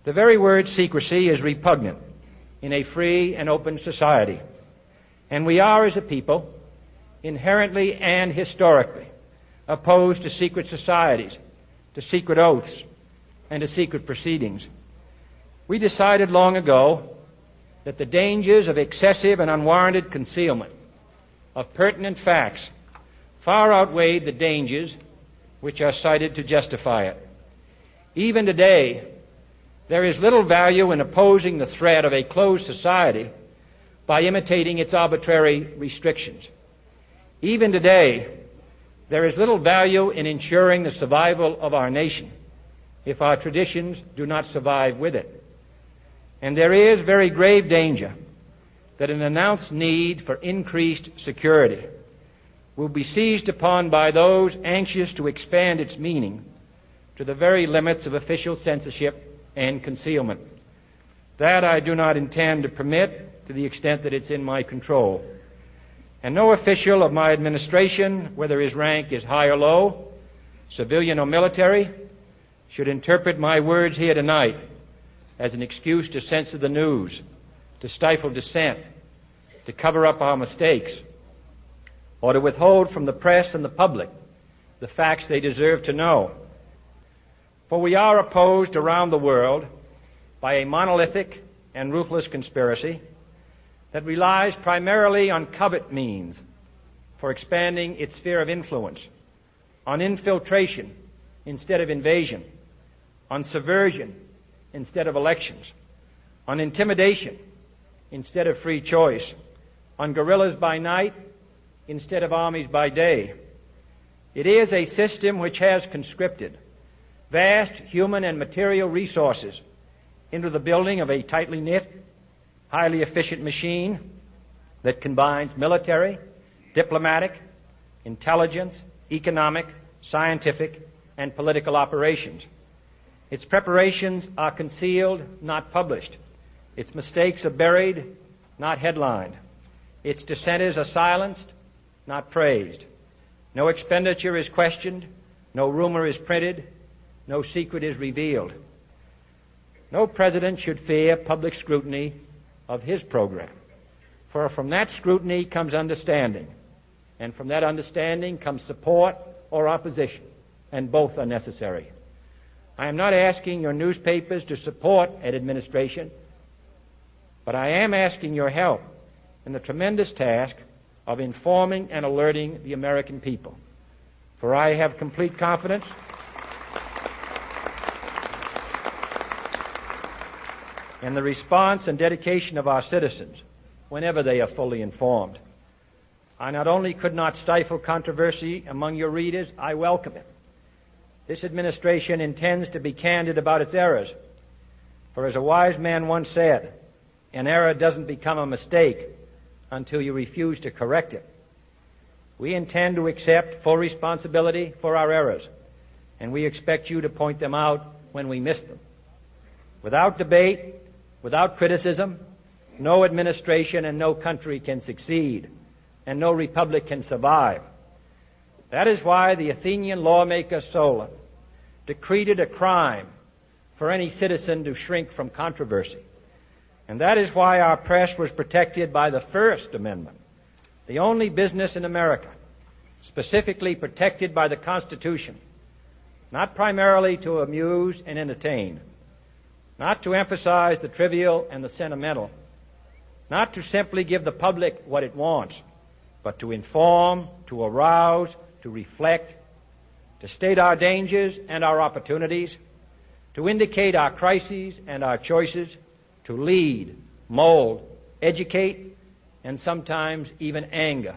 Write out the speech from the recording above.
The very word secrecy is repugnant in a free and open society, and we are, as a people, inherently and historically opposed to secret societies, to secret oaths, and to secret proceedings. We decided long ago that the dangers of excessive and unwarranted concealment of pertinent facts far outweighed the dangers which are cited to justify it. Even today, there is little value in opposing the threat of a closed society by imitating its arbitrary restrictions. Even today, there is little value in ensuring the survival of our nation if our traditions do not survive with it. And there is very grave danger that an announced need for increased security will be seized upon by those anxious to expand its meaning to the very limits of official censorship and concealment. That I do not intend to permit to the extent that it's in my control. And no official of my administration, whether his rank is high or low, civilian or military, should interpret my words here tonight as an excuse to censor the news, to stifle dissent, to cover up our mistakes, or to withhold from the press and the public the facts they deserve to know. For we are opposed around the world by a monolithic and ruthless conspiracy that relies primarily on covert means for expanding its sphere of influence, on infiltration instead of invasion, on subversion instead of elections, on intimidation instead of free choice, on guerrillas by night instead of armies by day. It is a system which has conscripted vast human and material resources into the building of a tightly knit, highly efficient machine that combines military, diplomatic, intelligence, economic, scientific, and political operations. Its preparations are concealed, not published. Its mistakes are buried, not headlined. Its dissenters are silenced, not praised. No expenditure is questioned, no rumor is printed, no secret is revealed. No president should fear public scrutiny of his program, for from that scrutiny comes understanding, and from that understanding comes support or opposition, and both are necessary. I am not asking your newspapers to support an administration, but I am asking your help in the tremendous task of informing and alerting the American people. For I have complete confidence in the response and dedication of our citizens whenever they are fully informed. I not only could not stifle controversy among your readers, I welcome it. This administration intends to be candid about its errors. For as a wise man once said, an error doesn't become a mistake until you refuse to correct it. We intend to accept full responsibility for our errors, and we expect you to point them out when we miss them. Without debate, without criticism, no administration and no country can succeed, and no republic can survive. That is why the Athenian lawmaker Solon decreed it a crime for any citizen to shrink from controversy. And that is why our press was protected by the First Amendment, the only business in America specifically protected by the Constitution, not primarily to amuse and entertain, not to emphasize the trivial and the sentimental, not to simply give the public what it wants, but to inform, to arouse, to reflect, to state our dangers and our opportunities, to indicate our crises and our choices, to lead, mold, educate, and sometimes even anger